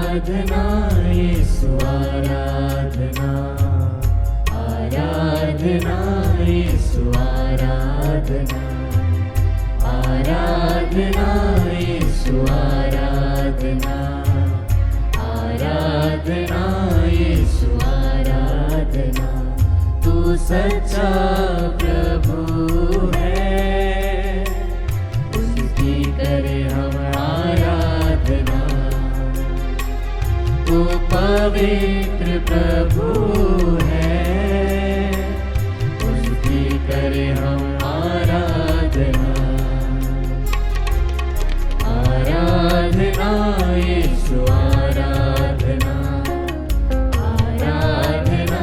आराधना यीशु आराधना, आराधना यीशु आराधना, आराधना यीशु आराधना, आराधना यीशु आराधना। तू सच्चा प्रभु है, उसकी करे हम आराधना। तू पवित्र प्रभु है, उसकी करे हम आराधना। आराधना यीशु आराधना, आराधना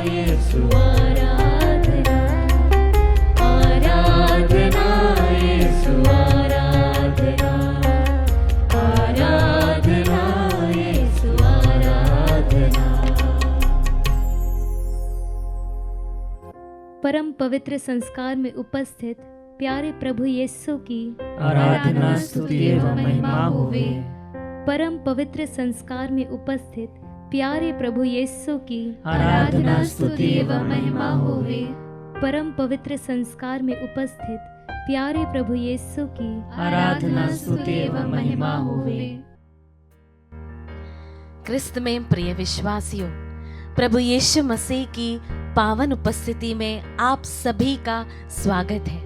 यीशु आराधना, आराधना यीशु आराधना, आराधना यीशु आराधना। परम पवित्र संस्कार में उपस्थित प्यारे प्रभु यीशु की आराधना स्तुति एवं महिमा होवे। परम पवित्र संस्कार में उपस्थित प्यारे प्रभु यीशु की आराधना स्तुति एवं महिमा होवे। परम पवित्र संस्कार में उपस्थित प्यारे प्रभु यीशु की आराधना स्तुति एवं महिमा होवे। क्रिस्त में प्रिय विश्वासियों, प्रभु यीशु मसीह की पावन उपस्थिति में आप सभी का स्वागत है।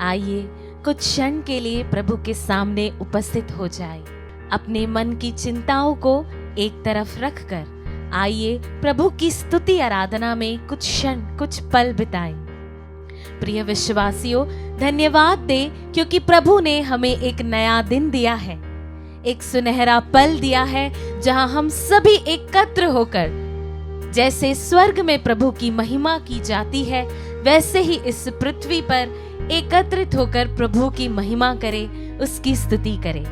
आइए कुछ क्षण के लिए प्रभु के सामने उपस्थित हो जाए। अपने मन की चिंताओं को एक तरफ रखकर आइए प्रभु की स्तुति आराधना में कुछ क्षण, कुछ पल बिताएं। प्रिय विश्वासियों, धन्यवाद दें क्योंकि प्रभु ने हमें एक नया दिन दिया है, एक सुनहरा पल दिया है जहां हम सभी एकत्र होकर जैसे स्वर्ग में प्रभु की महिमा की जाती है, वैसे ही इस पृथ्वी पर एकत्रित होकर प्रभु की महिमा करें, उसकी स्तुति करें।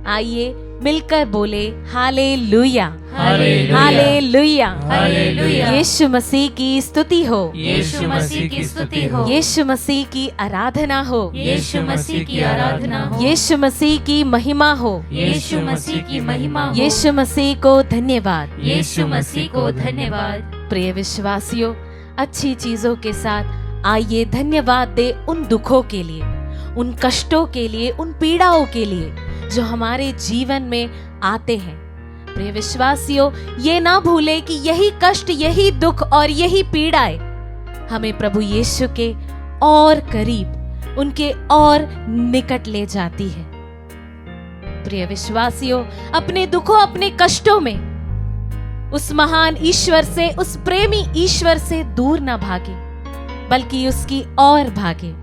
आइए मिलकर बोले हालेलुया, हालेलुया, हालेलुया, हालेलुया। यीशु मसीह की स्तुति हो, यीशु मसीह की स्तुति हो, यीशु मसीह की आराधना हो, यीशु मसीह की आराधना हो, यीशु मसीह की महिमा हो, यीशु मसीह की महिमा हो, यीशु मसीह को धन्यवाद, यीशु मसीह को धन्यवाद। प्रिय विश्वासियों, अच्छी चीजों के साथ आइए धन्यवाद दे उन दुखों के लिए, उन कष्टों के लिए, उन पीड़ाओं के लिए जो हमारे जीवन में आते हैं। प्रिय विश्वासियों, ये ना भूले कि यही कष्ट, यही दुख और यही पीड़ाएं हमें प्रभु यीशु के और करीब, उनके और निकट ले जाती है। प्रिय विश्वासियों, अपने दुखों, अपने कष्टों में उस महान ईश्वर से, उस प्रेमी ईश्वर से दूर ना भागे, बल्कि उसकी और भागे।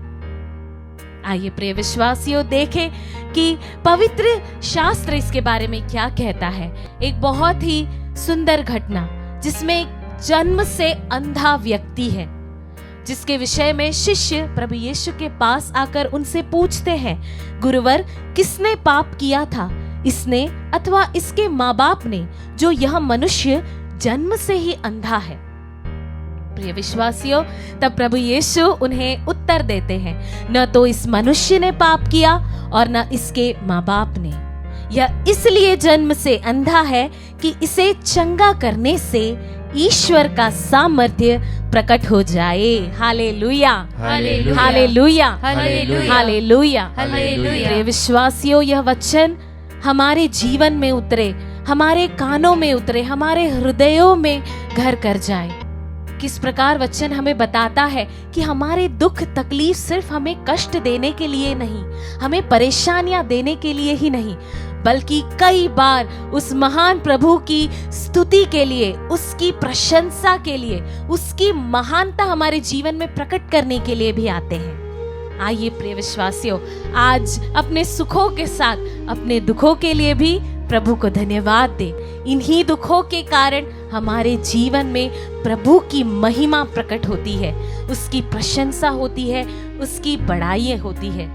आइए प्रिय विश्वासियों, देखें कि पवित्र शास्त्र इसके बारे में क्या कहता है। एक बहुत ही सुंदर घटना जिसमें एक जन्म से अंधा व्यक्ति है, जिसके विषय में शिष्य प्रभु यीशु के पास आकर उनसे पूछते हैं, गुरुवर, किसने पाप किया था, इसने अथवा इसके माँ बाप ने, जो यह मनुष्य जन्म से ही अंधा है? प्रिय विश्वासियों, तब प्रभु यीशु उन्हें उत्तर देते हैं, न तो इस मनुष्य ने पाप किया और न इसके माँ बाप ने। यह इसलिए जन्म से अंधा है कि इसे चंगा करने से ईश्वर का सामर्थ्य प्रकट हो जाए। Hallelujah, hallelujah, hallelujah, hallelujah, hallelujah. Hallelujah. प्रिय विश्वासियों, यह वचन हमारे जीवन में उतरे, हमारे कानों में उतरे, हमारे हृदयों में घर कर जाए। किस प्रकार वचन हमें बताता है कि हमारे दुख तकलीफ सिर्फ हमें कष्ट देने के लिए नहीं, हमें परेशानियां देने के लिए ही नहीं, बल्कि कई बार उस महान प्रभु की स्तुति के लिए, उसकी प्रशंसा के लिए, उसकी महानता हमारे जीवन में प्रकट करने के लिए भी आते हैं। आइए प्रिय विश्वासियों, आज अपने सुखों के साथ अपने दुखों के लिए भी प्रभु को धन्यवाद दे। इन्हीं दुखों के कारण हमारे जीवन में प्रभु की महिमा प्रकट होती है, उसकी प्रशंसा होती है, उसकी बड़ाई होती है।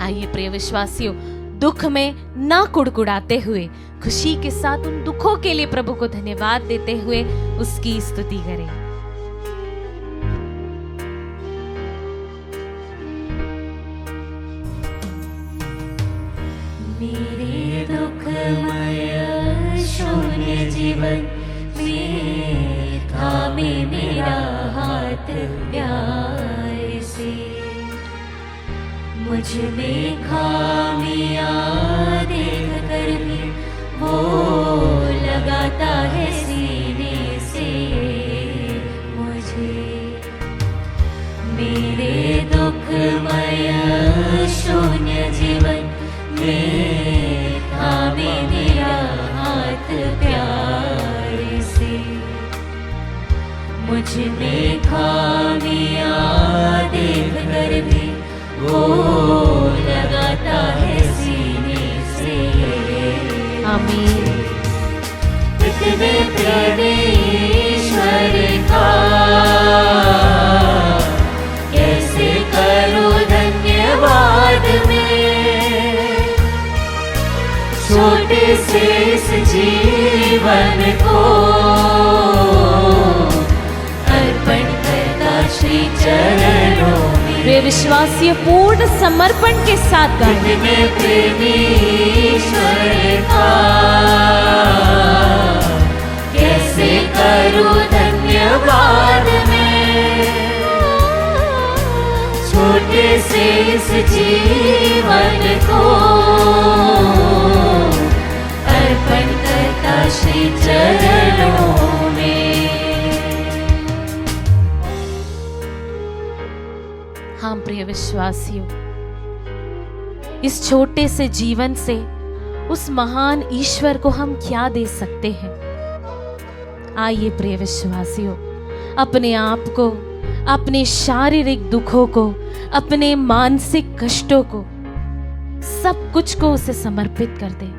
आइए प्रिय विश्वासियों, दुख में ना कुड़कुड़ाते हुए खुशी के साथ उन दुखों के लिए प्रभु को धन्यवाद देते हुए उसकी स्तुति करें। मेरे दुखमय शून्य जीवन में थामे मेरा हाथ प्यार से। मुझ में खामियां देख कर भी वो लगाता है सीने से मुझे। मेरे दुखमय शून्य जीवन में थामे मेरा हाथ प्यार से। मुझ में खामियां देख कर भी वो लगाता है सीने से। आमीन। इतने प्रेमेश्वर का कैसे करूं धन्यवाद मैं। छोटे से इस जीवन को अर्पण करता श्री चरणों में। वे विश्वासी पूर्ण समर्पण के साथ गाएं। इतने प्रेमीश्वर का कैसे करूं धन्यवाद मैं। छोटे से इस जीवन को अर्पण करता श्री चरणों में। हाँ प्रिय विश्वासियों, इस छोटे से जीवन से उस महान ईश्वर को हम क्या दे सकते हैं। आइए प्रिय विश्वासियों, अपने आप को, अपने शारीरिक दुखों को, अपने मानसिक कष्टों को, सब कुछ को उसे समर्पित कर दें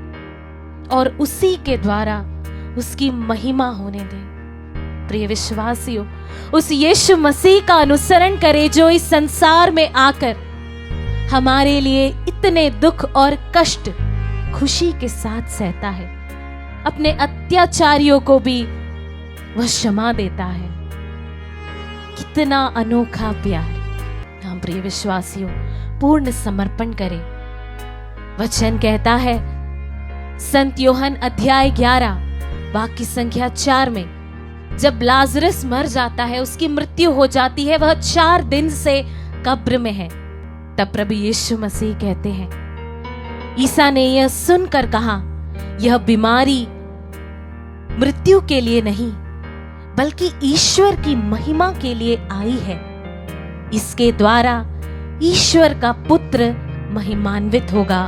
और उसी के द्वारा उसकी महिमा होने दें। प्रिय विश्वासियों, उस यीशु मसीह का अनुसरण करें जो इस संसार में आकर हमारे लिए इतने दुख और कष्ट खुशी के साथ सहता है। अपने अत्याचारियों को भी वह क्षमा देता है। कितना अनोखा प्यार। हम प्रिय विश्वासियों, पूर्ण समर्पण करें। वचन कहता है संत यूहन्ना अध्याय 11 वाक्य संख्या 4 में, जब लाजरस मर जाता है, उसकी मृत्यु हो जाती है, वह 4 दिन से कब्र में है, तब प्रभु यीशु मसीह कहते हैं, ईसा ने यह सुनकर कहा, यह बीमारी मृत्यु के लिए नहीं बल्कि ईश्वर की महिमा के लिए आई है। इसके द्वारा ईश्वर का पुत्र महिमान्वित होगा।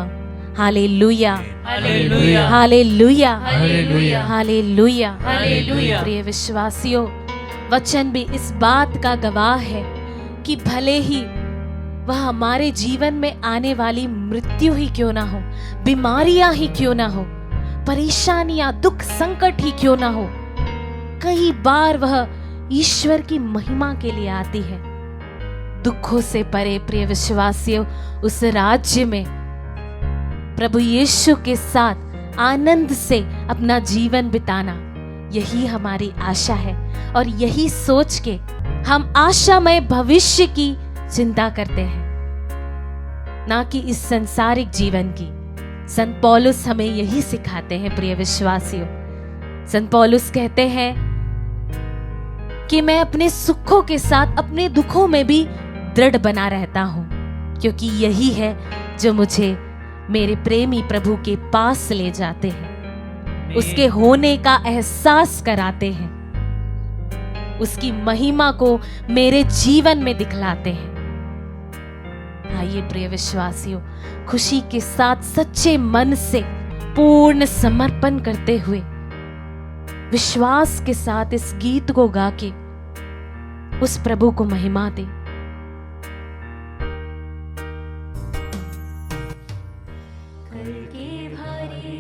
Hallelujah, hallelujah, hallelujah, hallelujah, hallelujah, hallelujah. प्रिय विश्वासियों, वचन भी इस बात का गवाह है कि भले ही वह हमारे जीवन में आने वाली मृत्यु ही क्यों ना हो, बीमारियां ही क्यों ना हो, परेशानियां, दुख, संकट ही क्यों ना हो, कई बार वह ईश्वर की महिमा के लिए आती है। दुखों से परे प्रिय विश्वासियों, उस राज्य में प्रभु यीशु के साथ आनंद से अपना जीवन बिताना, यही हमारी आशा है। और यही सोच के हम आशामय भविष्य की चिंता करते हैं, ना कि इस संसारिक जीवन की। संत पौलुस हमें यही सिखाते हैं प्रिय विश्वासियों। संत पौलुस कहते हैं कि मैं अपने सुखों के साथ अपने दुखों में भी दृढ़ बना रहता हूं, क्योंकि यही है जो मुझे मेरे प्रेमी प्रभु के पास ले जाते हैं, उसके होने का एहसास कराते हैं, उसकी महिमा को मेरे जीवन में दिखलाते हैं। आइए प्रिय विश्वासियों, खुशी के साथ सच्चे मन से पूर्ण समर्पण करते हुए विश्वास के साथ इस गीत को गा के उस प्रभु को महिमा दे। कल के भारी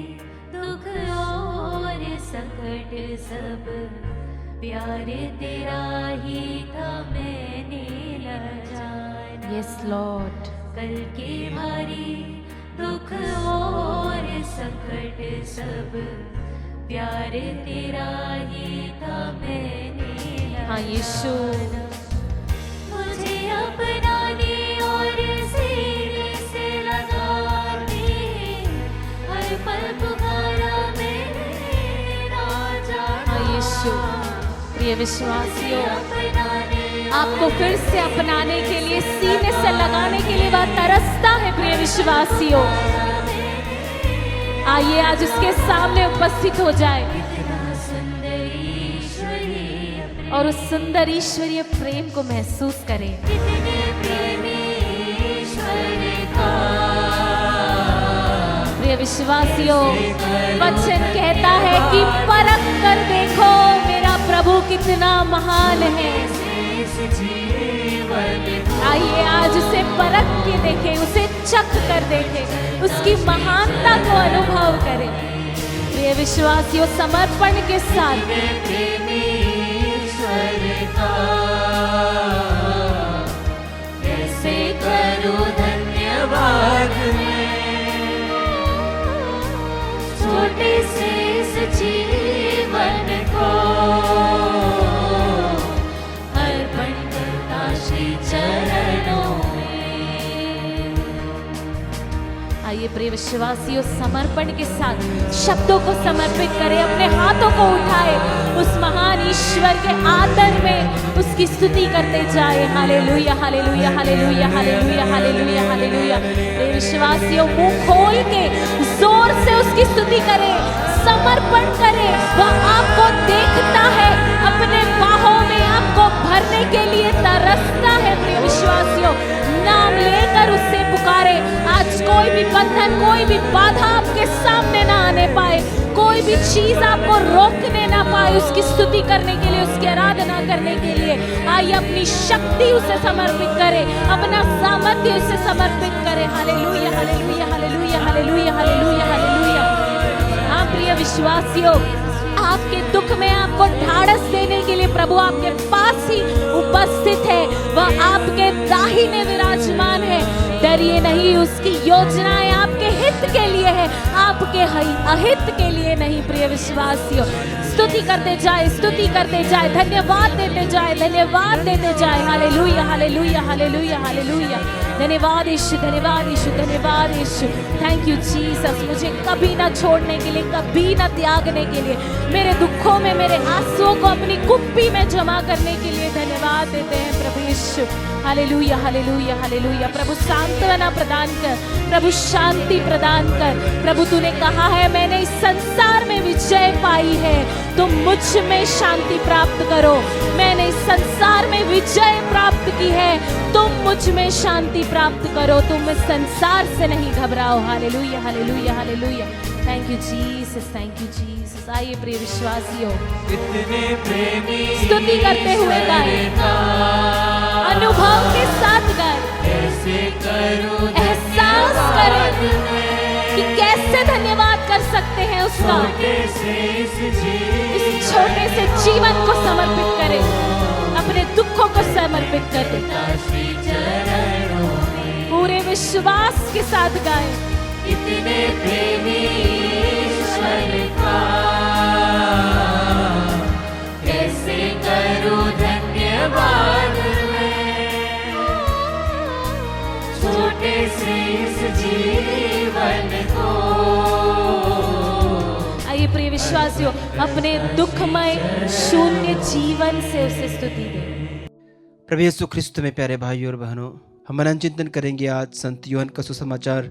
दुख और संकट सब प्यार तेरा ही था, मैंने न जाना। Yes Lord. कल के भारी दुख और संकट सब प्यार तेरा ही था, मैंने न हाँ यीशु। जाना। मुझे अपनाने और सीने से लगाने, हर पल पुकारा मेरा प्रिय विश्वासियों, आपको फिर से अपनाने के लिए, सीने से लगाने के लिए वह तरसता है। प्रिय विश्वासियों, आइए आज उसके सामने उपस्थित हो जाए और उस सुंदर ईश्वरीय प्रेम को महसूस करें। प्रिय विश्वासियों, वचन कहता है कि परख कर देखो मेरा प्रभु कितना महान है। आइए आज उसे परख के देखें, उसे चख कर देखें, उसकी महानता को अनुभव करें। प्रिय विश्वासियों, समर्पण के साथ कैसे करूं धन्यवाद छोटे से इस जीवन को अर्पण करता श्री चरणों में। आइए प्रिय विश्वासियों, समर्पण के साथ शब्दों को समर्पित करें, अपने हाथों को उठाए, उस महान ईश्वर के आदर में उसकी स्तुति करते जाए। Hallelujah, hallelujah, hallelujah, hallelujah, hallelujah, hallelujah. प्रिय विश्वासियों, मुंह खोल के जोर से उसकी स्तुति करें, समर्पण करें। वह आपको देखता है, अपने बाहों में आपको भरने के लिए तरसता है। प्रिय विश्वासियों, नाम लेकर उससे पुकारे। आज कोई भी बंधन, कोई भी बाधा आपके सामने ना आने पाए, कोई भी चीज आपको रोकने ना पाए उसकी स्तुति करने के लिए, उसकी आराधना करने के लिए। आइए अपनी शक्ति उसे समर्पित करें, अपना सामर्थ्य उसे समर्पित करें। Hallelujah, hallelujah, hallelujah, hallelujah, hallelujah, hallelujah. हाँ प्रिय विश्वासियों, आपके दुख में आपको ढाढ़स देने के लिए प्रभु आपके पास ही उपस्थित है। वह आपके दाहिने विराजमान है। डरिए नहीं, उसकी योजनाएं आपके हित के लिए है, आपके अहित के लिए नहीं। प्रिय विश्वासियों, स्तुति करते जाए, स्तुति करते जाए, धन्यवाद देते जाए, धन्यवाद देते जाए। Hallelujah, hallelujah, hallelujah, hallelujah. धन्यवाद यीशु, धन्यवाद यीशु, धन्यवाद यीशु। थैंक यू जीसस, मुझे कभी ना छोड़ने के लिए, कभी ना त्यागने के लिए, मेरे दुखों में मेरे आंसुओं को अपनी कुप्पी में जमा करने के लिए धन्यवाद देते हैं प्रभु यीशु। Hallelujah, hallelujah, hallelujah. प्रभु सांत्वना प्रदान कर, प्रभु शांति प्रदान कर। प्रभु तूने कहा है मैंने इस संसार में विजय पाई है, तुम मुझ में शांति प्राप्त करो। मैंने इस संसार में विजय प्राप्त की है, तुम मुझ में शांति प्राप्त करो। तुम इस संसार से नहीं घबराओ। Hallelujah, hallelujah, hallelujah. Thank you Jesus, thank you Jesus. आइए प्रिय विश्वासियों, स्तुति करते हुए गाएं, अनुभव के साथ गाएं, एहसास करें कि कैसे धन्यवाद कर सकते हैं उसका। इस छोटे से जीवन को समर्पित करें, अपने दुखों को समर्पित करें, पूरे विश्वास के साथ गाएं। इतने प्रेमी ईश्वर का कैसे करूं धन्यवाद मैं छोटे से इस जीवन को। आइए प्रिय विश्वासियों, अपने दुखमय शून्य जीवन से उसे स्तुति दें। प्रभु यीशु ख्रिस्त में प्यारे भाइयों और बहनों, हम मनन चिंतन करेंगे आज संत यूहन्ना का सुसमाचार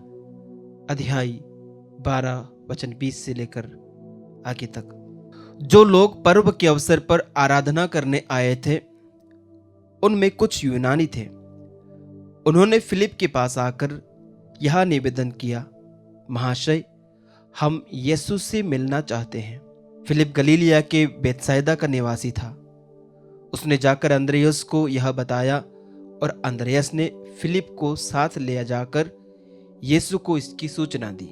अध्याय 12 वचन 20 से लेकर आगे तक। जो लोग पर्व के अवसर पर आराधना करने आए थे उनमें कुछ यूनानी थे। उन्होंने फिलिप के पास आकर यह निवेदन किया, महाशय हम यीशु से मिलना चाहते हैं। फिलिप गलीलिया के बेतसैदा का निवासी था। उसने जाकर अंद्रयास को यह बताया और अंद्रयास ने फिलिप को साथ ले जाकर यीशु को इसकी सूचना दी।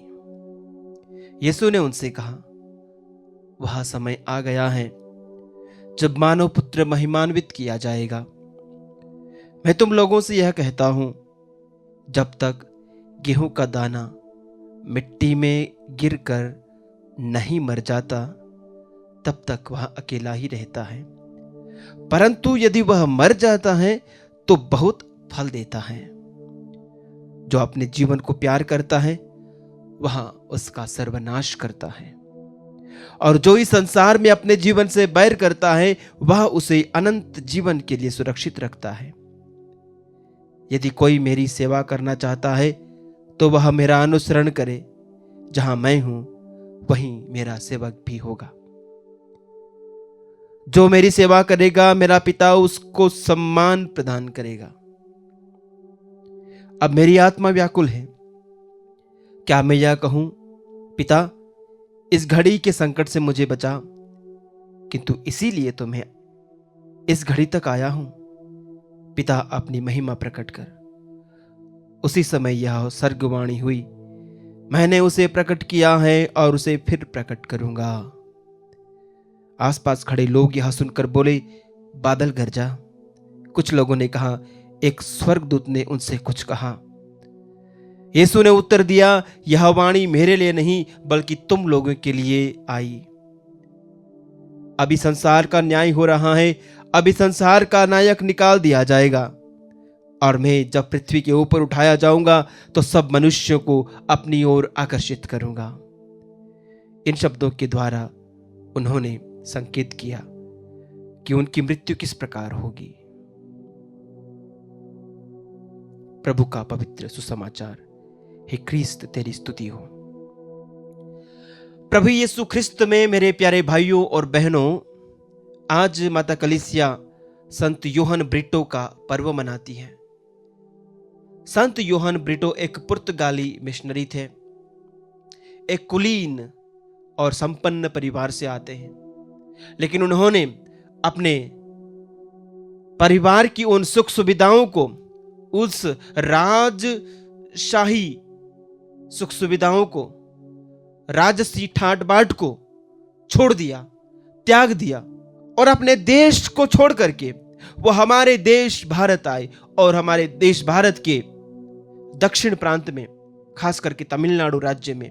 यीशु ने उनसे कहा, वह समय आ गया है जब मानव पुत्र महिमान्वित किया जाएगा। मैं तुम लोगों से यह कहता हूं, जब तक गेहूं का दाना मिट्टी में गिरकर नहीं मर जाता तब तक वह अकेला ही रहता है, परंतु यदि वह मर जाता है तो बहुत फल देता है। जो अपने जीवन को प्यार करता है वह उसका सर्वनाश करता है, और जो इस संसार में अपने जीवन से बैर करता है वह उसे अनंत जीवन के लिए सुरक्षित रखता है। यदि कोई मेरी सेवा करना चाहता है तो वह मेरा अनुसरण करे, जहां मैं हूं वहीं मेरा सेवक भी होगा। जो मेरी सेवा करेगा मेरा पिता उसको सम्मान प्रदान करेगा। अब मेरी आत्मा व्याकुल है। क्या मैं यह कहूं, पिता इस घड़ी के संकट से मुझे बचा, किंतु इसीलिए तो मैं इस घड़ी तक आया हूं। पिता अपनी महिमा प्रकट कर। उसी समय यह सर्गवाणी हुई, मैंने उसे प्रकट किया है और उसे फिर प्रकट करूंगा। आसपास खड़े लोग यह सुनकर बोले, बादल गरजा। कुछ लोगों ने कहा, एक स्वर्गदूत ने उनसे कुछ कहा। यीशु ने उत्तर दिया, यह वाणी मेरे लिए नहीं बल्कि तुम लोगों के लिए आई। अभी संसार का न्याय हो रहा है, अभी संसार का नायक निकाल दिया जाएगा और मैं जब पृथ्वी के ऊपर उठाया जाऊंगा तो सब मनुष्यों को अपनी ओर आकर्षित करूंगा। इन शब्दों के द्वारा उन्होंने संकेत किया कि उनकी मृत्यु किस प्रकार होगी। प्रभु का पवित्र सुसमाचार। हे क्रिस्त तेरी स्तुति हो। प्रभु यीशु ख्रिस्त में मेरे प्यारे भाइयों और बहनों, आज माता कलीसिया संत योहन ब्रिटो का पर्व मनाती है। संत योहन ब्रिटो एक पुर्तगाली मिशनरी थे। एक कुलीन और संपन्न परिवार से आते हैं, लेकिन उन्होंने अपने परिवार की उन सुख सुविधाओं को, उस राजशाही सुख सुविधाओं को, राजसी ठाट बाट को छोड़ दिया, त्याग दिया और अपने देश को छोड़ करके वो हमारे देश भारत आए और हमारे देश भारत के दक्षिण प्रांत में, खास करके तमिलनाडु राज्य में,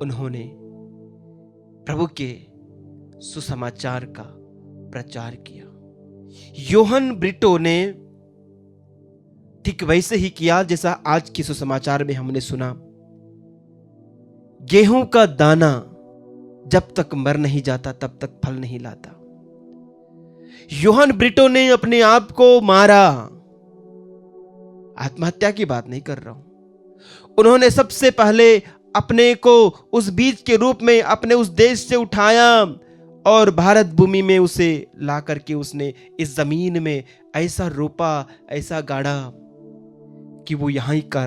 उन्होंने प्रभु के सुसमाचार का प्रचार किया। योहन ब्रिटो ने ठीक वैसे ही किया जैसा आज के सुसमाचार में हमने सुना। गेहूं का दाना जब तक मर नहीं जाता तब तक फल नहीं लाता। योहन ब्रिटो ने अपने आप को मारा। आत्महत्या की बात नहीं कर रहा हूं। उन्होंने सबसे पहले अपने को उस बीज के रूप में अपने उस देश से उठाया और भारत भूमि में उसे ला करके उसने इस जमीन में ऐसा रोपा, ऐसा गाड़ा कि वो यहां का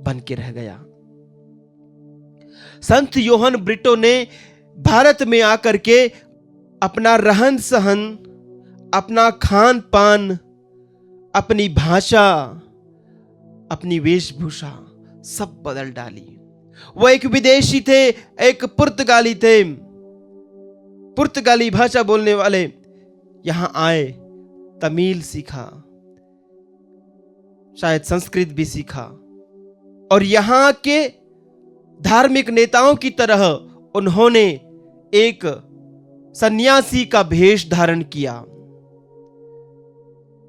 बन के रह गया। संत योहन ब्रिटो ने भारत में आकर के अपना रहन सहन, अपना खान पान, अपनी भाषा, अपनी वेशभूषा सब बदल डाली। वो एक विदेशी थे, एक पुर्तगाली थे। पुर्तगाली भाषा बोलने वाले यहां आए, तमिल सीखा, शायद संस्कृत भी सीखा और यहां के धार्मिक नेताओं की तरह उन्होंने एक सन्यासी का भेष धारण किया।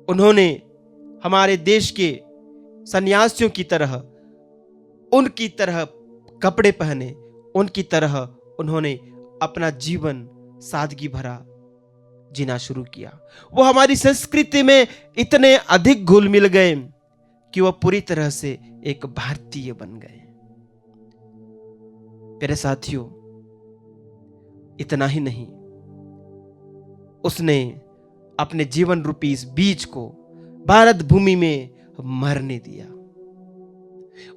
उन्होंने हमारे देश के सन्यासियों की तरह, उनकी तरह कपड़े पहने, उनकी तरह उन्होंने अपना जीवन सादगी भरा जीना शुरू किया। वो हमारी संस्कृति में इतने अधिक घुल मिल गए कि वह पूरी तरह से एक भारतीय बन गए। मेरे साथियों, इतना ही नहीं, उसने अपने जीवन रूपी इस बीज को भारत भूमि में मरने दिया।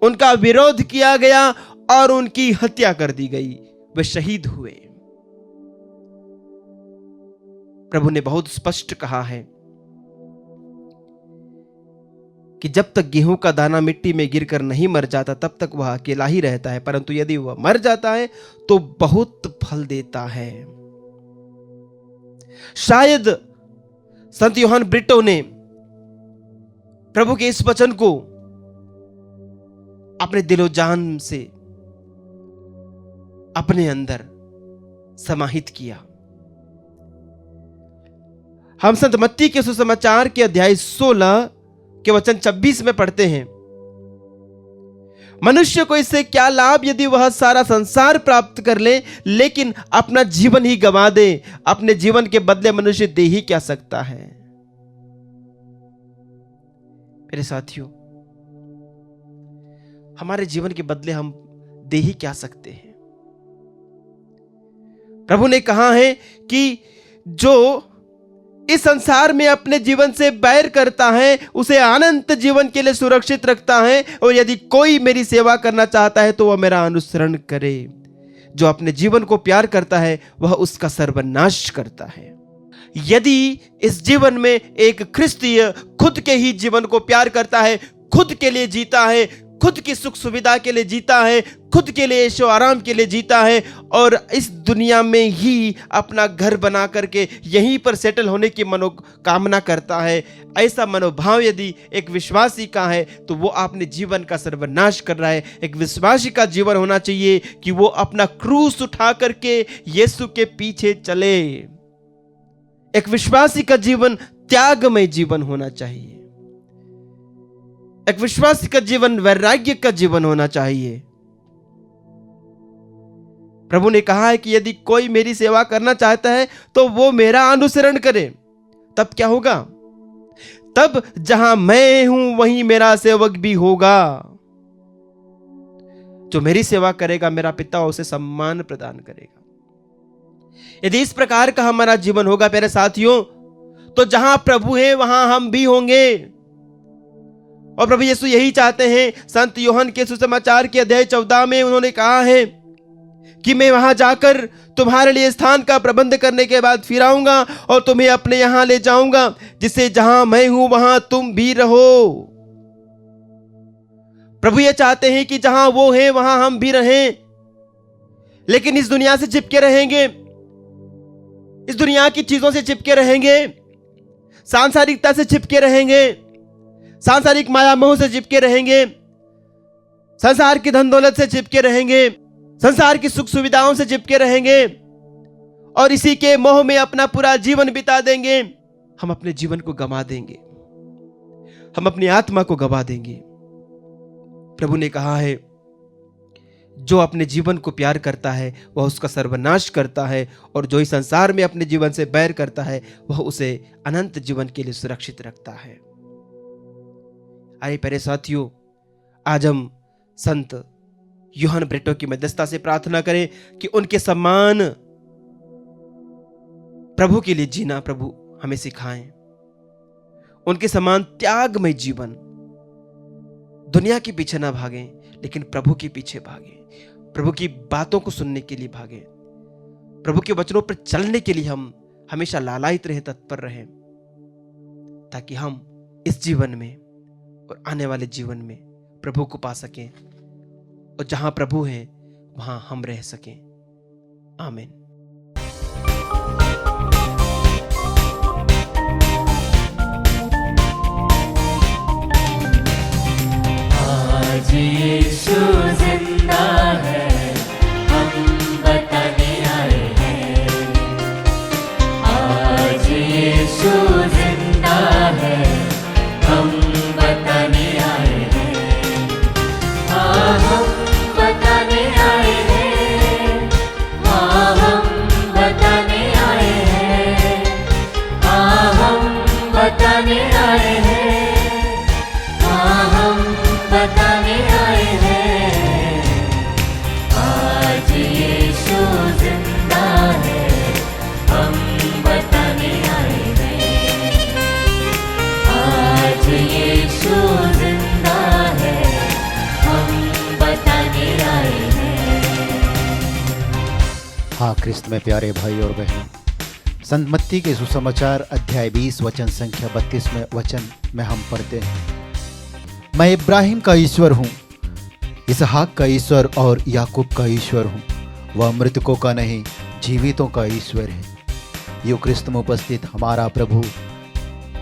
उनका विरोध किया गया और उनकी हत्या कर दी गई। वे शहीद हुए। प्रभु ने बहुत स्पष्ट कहा है कि जब तक गेहूं का दाना मिट्टी में गिरकर नहीं मर जाता तब तक वह अकेला ही रहता है, परंतु यदि वह मर जाता है तो बहुत फल देता है। शायद संत योहन ब्रिटो ने प्रभु के इस वचन को अपने दिलो जान से अपने अंदर समाहित किया। हम संत मत्ती के सुसमाचार के अध्याय 16 के वचन 26 में पढ़ते हैं, मनुष्य को इससे क्या लाभ यदि वह सारा संसार प्राप्त कर ले लेकिन अपना जीवन ही गंवा दे। अपने जीवन के बदले मनुष्य दे ही क्या सकता है। मेरे साथियों, हमारे जीवन के बदले हम दे ही क्या सकते हैं। प्रभु ने कहा है कि जो इस संसार में अपने जीवन से बैर करता है उसे अनंत जीवन के लिए सुरक्षित रखता है, और यदि कोई मेरी सेवा करना चाहता है तो वह मेरा अनुसरण करे। जो अपने जीवन को प्यार करता है वह उसका सर्वनाश करता है। यदि इस जीवन में एक क्रिस्तीय खुद के ही जीवन को प्यार करता है, खुद के लिए जीता है, खुद की सुख सुविधा के लिए जीता है, खुद के लिए ऐशो आराम के लिए जीता है, और इस दुनिया में ही अपना घर बना करके यहीं पर सेटल होने की मनोकामना करता है, ऐसा मनोभाव यदि एक विश्वासी का है तो वो अपने जीवन का सर्वनाश कर रहा है। एक विश्वासी का जीवन होना चाहिए कि वो अपना क्रूस उठा करके यीशु के पीछे चले। एक विश्वासी का जीवन त्यागमय जीवन होना चाहिए। एक विश्वासी का जीवन वैराग्य का जीवन होना चाहिए। प्रभु ने कहा है कि यदि कोई मेरी सेवा करना चाहता है तो वो मेरा अनुसरण करे। तब क्या होगा? तब जहां मैं हूं वहीं मेरा सेवक भी होगा। जो मेरी सेवा करेगा मेरा पिता उसे सम्मान प्रदान करेगा। यदि इस प्रकार का हमारा जीवन होगा प्यारे साथियों, तो जहां प्रभु है वहां हम भी होंगे। और प्रभु यीशु यही चाहते हैं। संत यूहन्ना के सुसमाचार के अध्याय 14 में उन्होंने कहा है कि मैं वहां जाकर तुम्हारे लिए स्थान का प्रबंध करने के बाद फिर आऊंगा और तुम्हें अपने यहां ले जाऊंगा, जिससे जहां मैं हूं वहां तुम भी रहो। प्रभु ये चाहते हैं कि जहां वो है वहां हम भी रहें, लेकिन इस दुनिया से चिपके रहेंगे, इस दुनिया की चीजों से चिपके रहेंगे, सांसारिकता से चिपके रहेंगे, सांसारिक माया मोह से चिपके रहेंगे, संसार की धन दौलत से चिपके रहेंगे, संसार की सुख सुविधाओं से चिपके रहेंगे और इसी के मोह में अपना पूरा जीवन बिता देंगे। हम अपने जीवन को गंवा देंगे, हम अपनी आत्मा को गंवा देंगे। प्रभु ने कहा है जो अपने जीवन को प्यार करता है वह उसका सर्वनाश करता है, और जो इस संसार में अपने जीवन से बैर करता है वह उसे अनंत जीवन के लिए सुरक्षित रखता है। आइए प्यारे साथियों, आज हम संत यूहन्ना ब्रेटो की मध्यस्थता से प्रार्थना करें कि उनके सम्मान प्रभु के लिए जीना प्रभु हमें सिखाएं। उनके समान त्यागमय जीवन, दुनिया के पीछे ना भागें लेकिन प्रभु के पीछे भागें, प्रभु की बातों को सुनने के लिए भागें, प्रभु के वचनों पर चलने के लिए हम हमेशा लालायित रहे, तत्पर रहें, ताकि हम इस जीवन में और आने वाले जीवन में प्रभु को पा सकें, और जहां प्रभु है वहां हम रह सकें। आमीन। आज यीशु जिंदा है, हम बताने आए हैं। आज यीशु जिंदा है, हम बताने आए हैं। हाँ हम बताने आए हैं, हाँ हम बताने आए हैं, हाँ हम बताने आए हैं, हाँ हम बताने आए हैं। आज यीशु जिंदा है, हम बताने आए हैं। आज यीशु जिंदा है, हम बताने आए हैं। हाँ, क्रिस्त में प्यारे भाई और बहनों, संत मत्ती के सुसमाचार अध्याय 20 वचन संख्या 32 में वचन में हम पढ़ते हैं, मैं इब्राहिम का ईश्वर हूँ, इसहाक का ईश्वर और याकूब का ईश्वर हूँ। वह मृतकों का नहीं जीवितों का ईश्वर है। यो क्रिस्त में उपस्थित हमारा प्रभु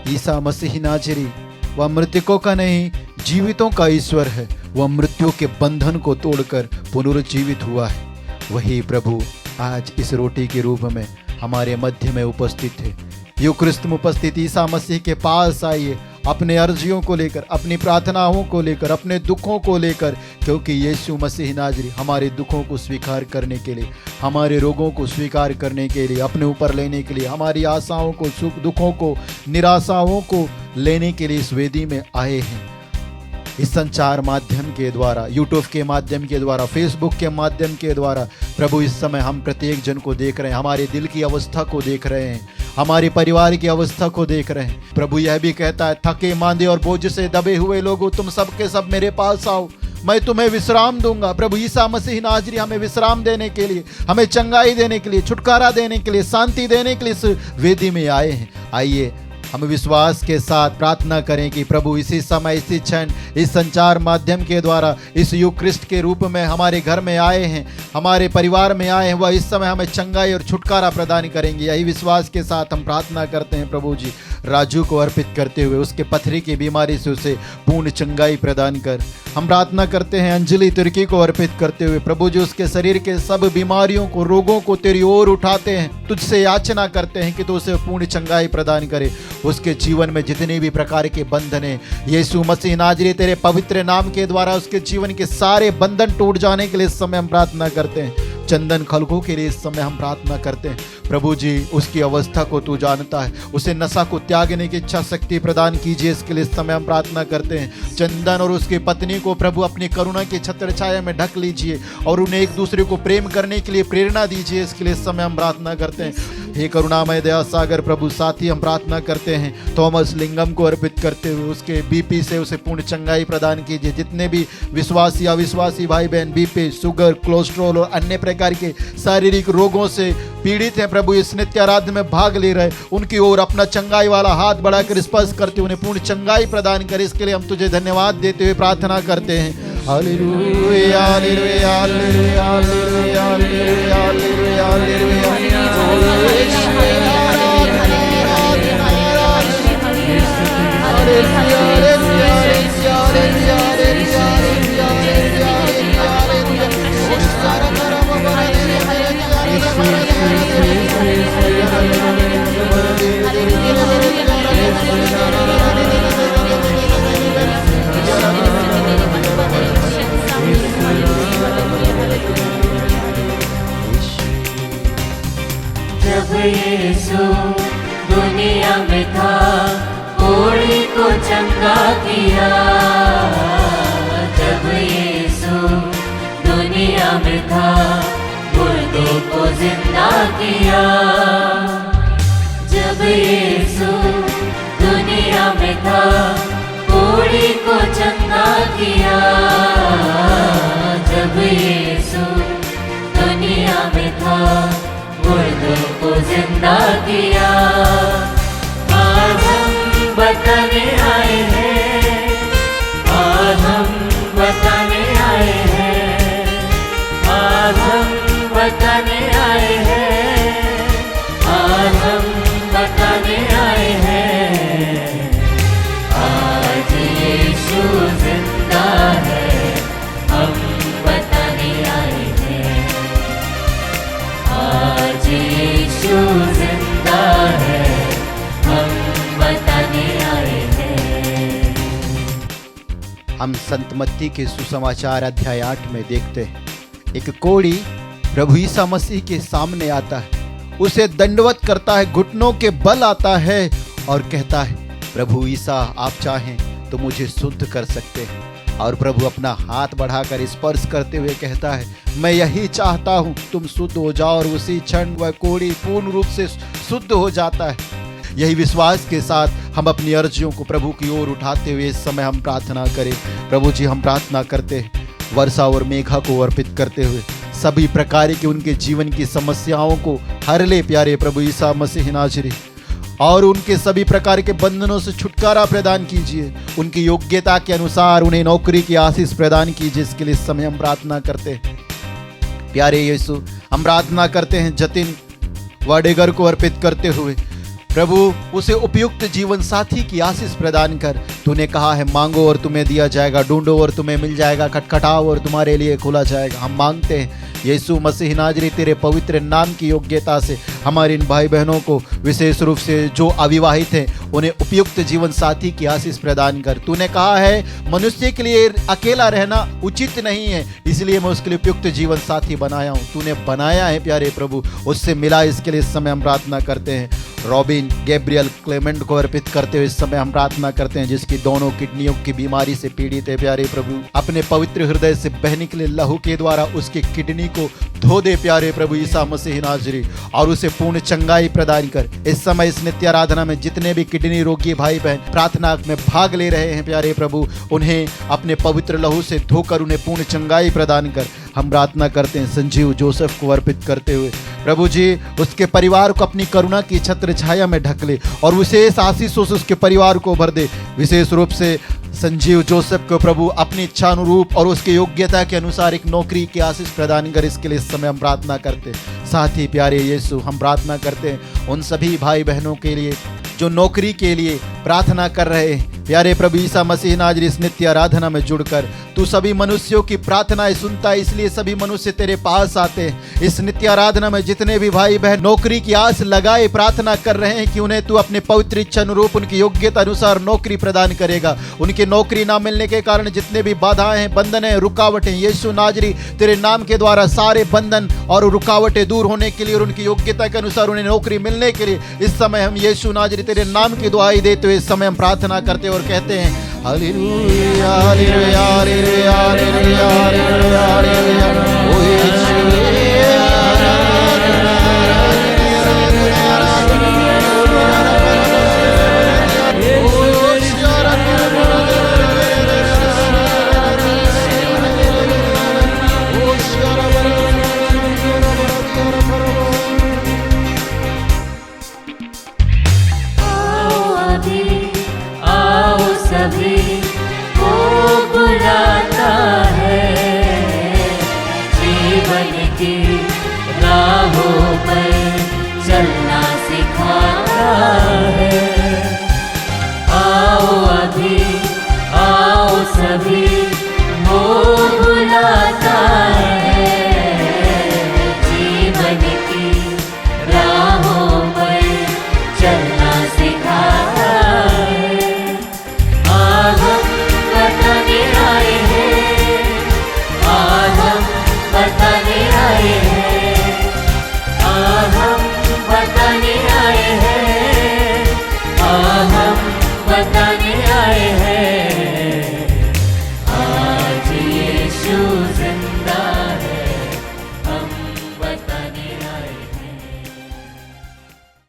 ईसा मसीह नाजरी, वह मृतकों का नहीं जीवितों का ईश्वर है। वह मृत्यु के बंधन को तोड़कर पुनरुज्जीवित हुआ है। वही प्रभु आज इस रोटी के रूप में हमारे मध्य में उपस्थित है। यो क्रिस्त में उपस्थित ईसा मसीह के पास आइए अपने अर्जियों को लेकर, अपनी प्रार्थनाओं को लेकर, अपने दुखों को लेकर, क्योंकि यीशु मसीह नाजरी हमारे दुखों को स्वीकार करने के लिए, हमारे रोगों को स्वीकार करने के लिए, अपने ऊपर लेने के लिए, हमारी आशाओं को, सुख दुखों को, निराशाओं को लेने के लिए इस वेदी में आए हैं। इस संचार माध्यम के द्वारा, यूट्यूब के माध्यम के द्वारा, फेसबुक के माध्यम के द्वारा प्रभु इस समय हम प्रत्येक जन को देख रहे हैं, हमारे दिल की अवस्था को देख रहे हैं, हमारे परिवार की अवस्था को देख रहे हैं। प्रभु यह भी कहता है, थके मांदे और बोझ से दबे हुए लोगों, तुम सब के सब मेरे पास आओ, मैं तुम्हें विश्राम दूंगा। प्रभु ईसा मसीह नाजरी हमें विश्राम देने के लिए, हमें चंगाई देने के लिए, छुटकारा देने के लिए, शांति देने के लिए इस वेदी में आए हैं। आइए हम विश्वास के साथ प्रार्थना करें कि प्रभु इसी समय, इसी क्षण, इस संचार माध्यम के द्वारा इस यूक्रिस्ट के रूप में हमारे घर में आए हैं, हमारे परिवार में आए हैं, वह इस समय हमें चंगाई और छुटकारा प्रदान करेंगे। यही विश्वास के साथ हम प्रार्थना करते हैं। प्रभु जी, राजू को अर्पित करते हुए उसके पथरी की बीमारी से उसे पूर्ण चंगाई प्रदान कर। हम प्रार्थना करते हैं अंजलि तुर्की को अर्पित करते हुए, प्रभु जी उसके शरीर के सब बीमारियों को, रोगों को तेरी ओर उठाते हैं, तुझसे याचना करते हैं कि तू उसे पूर्ण चंगाई प्रदान करे। उसके जीवन में जितने भी प्रकार के बंधन हैं, यीशु मसीह नाजरी तेरे पवित्र नाम के द्वारा उसके जीवन के सारे बंधन टूट जाने के लिए इस समय हम प्रार्थना करते हैं। चंदन खलको के लिए इस समय हम प्रार्थना करते हैं। प्रभु जी, उसकी अवस्था को तू जानता है, उसे नशा को त्यागने की इच्छा शक्ति प्रदान कीजिए, इसके लिए इस समय हम प्रार्थना करते हैं। चंदन और उसकी पत्नी को प्रभु अपनी करुणा की छत्र छाया में ढक लीजिए और उन्हें एक दूसरे को प्रेम करने के लिए प्रेरणा दीजिए, इसके लिए इस समय हम प्रार्थना करते हैं। हे करुणामय दया सागर प्रभु, साथ ही हम प्रार्थना करते हैं थॉमस लिंगम को अर्पित करते हुए, उसके बीपी से उसे पूर्ण चंगाई प्रदान कीजिए। जितने भी विश्वासी अविश्वासी भाई बहन बीपी, शुगर, कोलेस्ट्रॉल और अन्य प्रकार के शारीरिक रोगों से पीड़ित हैं, प्रभु इस नित्य आराधना में भाग ले रहे, उनकी ओर अपना चंगाई वाला हाथ बढ़ाकर स्पर्श करते, उन्हें पूर्ण चंगाई प्रदान कर। इसके लिए हम तुझे धन्यवाद देते हुए प्रार्थना करते हैं। Hallelujah, hallelujah, hallelujah, hallelujah, hallelujah, hallelujah. जब यीशु दुनिया में था, कोढ़ी को चंगा किया। जब यीशु दुनिया में था, मुर्दों को जिंदा किया। जब यीशु दुनिया में था, कोढ़ी को चंगा किया। जब यीशु दुनिया में था, मुर्दों को जिंदा किया। आज हम बताने आए हैं, आज हम बताने आए हैं, आज हम बताने आए हैं, आज हम बताने आए हैं। आज यीशु जिंदा है, हम बताने आए हैं। आज यीशु जिंदा है, हम बताने आए हैं। हम संत मत्ती के सुसमाचार अध्याय 8 में देखते हैं, एक कोढ़ी प्रभु ईसा मसीह के सामने आता है, उसे दंडवत करता है, घुटनों के बल आता है और कहता है, प्रभु ईसा आप चाहें तो मुझे शुद्ध कर सकते हैं। और प्रभु अपना हाथ बढ़ाकर स्पर्श करते हुए कहता है, मैं यही चाहता हूं तुम शुद्ध हो जाओ। और उसी क्षण वह कोढ़ी पूर्ण रूप से शुद्ध हो जाता है। यही विश्वास के साथ हम अपनी अर्जियों को प्रभु की ओर उठाते हुए इस समय हम प्रार्थना करें। प्रभु जी, हम प्रार्थना करते हैं वर्षा और मेघा को अर्पित करते हुए, सभी प्रकार की उनके जीवन की समस्याओं को हर ले प्यारे प्रभु ईसा मसीह नाजरी, और उनके सभी प्रकार के बंधनों से छुटकारा प्रदान कीजिए। उनकी योग्यता के अनुसार उन्हें नौकरी की आशीष प्रदान कीजिए। इसके लिए इस समय हम प्रार्थना करते हैं। प्यारे यीशु, हम प्रार्थना करते हैं जतिन वाडेगर को अर्पित करते हुए, प्रभु उसे उपयुक्त जीवन साथी की आशीष प्रदान कर। तूने कहा है, मांगो और तुम्हें दिया जाएगा, ढूंढो और तुम्हें मिल जाएगा, खटखटाओ और तुम्हारे लिए खोला जाएगा। हम मांगते हैं यीशु मसीह नाजरी तेरे पवित्र नाम की योग्यता से हमारे इन भाई बहनों को, विशेष रूप से जो अविवाहित हैं, उन्हें उपयुक्त जीवन साथी की आशीष प्रदान कर। तूने कहा है मनुष्य के लिए अकेला रहना उचित नहीं है, इसलिए मैं उसके लिए उपयुक्त जीवन साथी बनाया हूँ। तूने बनाया है प्यारे प्रभु, उससे मिला, इसके लिए इस समय हम प्रार्थना करते हैं। रॉबिन, गैब्रियल, क्लेमेंट को अर्पित करते हुए इस समय हम प्रार्थना करते हैं, जिसकी दोनों किडनियों की बीमारी से पीड़ित है प्यारे प्रभु। अपने पवित्र हृदय से बहने के लिए लहू के द्वारा उसकी किडनी को धो दे प्यारे प्रभु ईसा मसीह नाजरी, और उसे पूर्ण चंगाई प्रदान कर। इस समय इस नित्य आराधना में जितने भी किडनी रोगी भाई बहन प्रार्थना में भाग ले रहे हैं प्यारे प्रभु, उन्हें अपने पवित्र लहू से धोकर उन्हें पूर्ण चंगाई प्रदान कर। हम प्रार्थना करते हैं संजीव जोसेफ को अर्पित करते हुए, प्रभु जी उसके परिवार को अपनी करुणा की छत्र छाया में ढक ले और विशेष आशीषों से उसके परिवार को भर दे। विशेष रूप से संजीव जोसेफ को प्रभु अपनी इच्छा अनुरूप और उसके योग्यता के अनुसार एक नौकरी की आशीष प्रदान कर। इसके लिए इस समय हम प्रार्थना करते हैं। साथ ही प्यारे यीशु, हम प्रार्थना करते हैं उन सभी भाई बहनों के लिए जो नौकरी के लिए प्रार्थना कर रहे हैं। प्यारे प्रभु ईसा मसीह नाजरी, इस नित्य आराधना में जुड़कर तू सभी मनुष्यों की प्रार्थनाएं सुनता है, इसलिए सभी मनुष्य तेरे पास आते हैं। इस नित्य आराधना में जितने भी भाई बहन नौकरी की आस लगाए प्रार्थना कर रहे हैं कि उन्हें तू अपने पवित्र इच्छा अनुरूप उनकी योग्यता अनुसार नौकरी प्रदान करेगा। उनकी नौकरी ना मिलने के कारण जितने भी बाधाएं हैं, बंधन है, रुकावटें, यीशु नाजरी तेरे नाम के द्वारा सारे बंधन और रुकावटें दूर होने के लिए और उनकी योग्यता के अनुसार उन्हें नौकरी मिलने के लिए इस समय हम यीशु नाजरी तेरे नाम की दुआई देते हुए इस समय हम प्रार्थना करते और कहते हैं hallelujah hallelujah hallelujah hallelujah hallelujah hallelujah. ओ बुलाता है जीवन की राह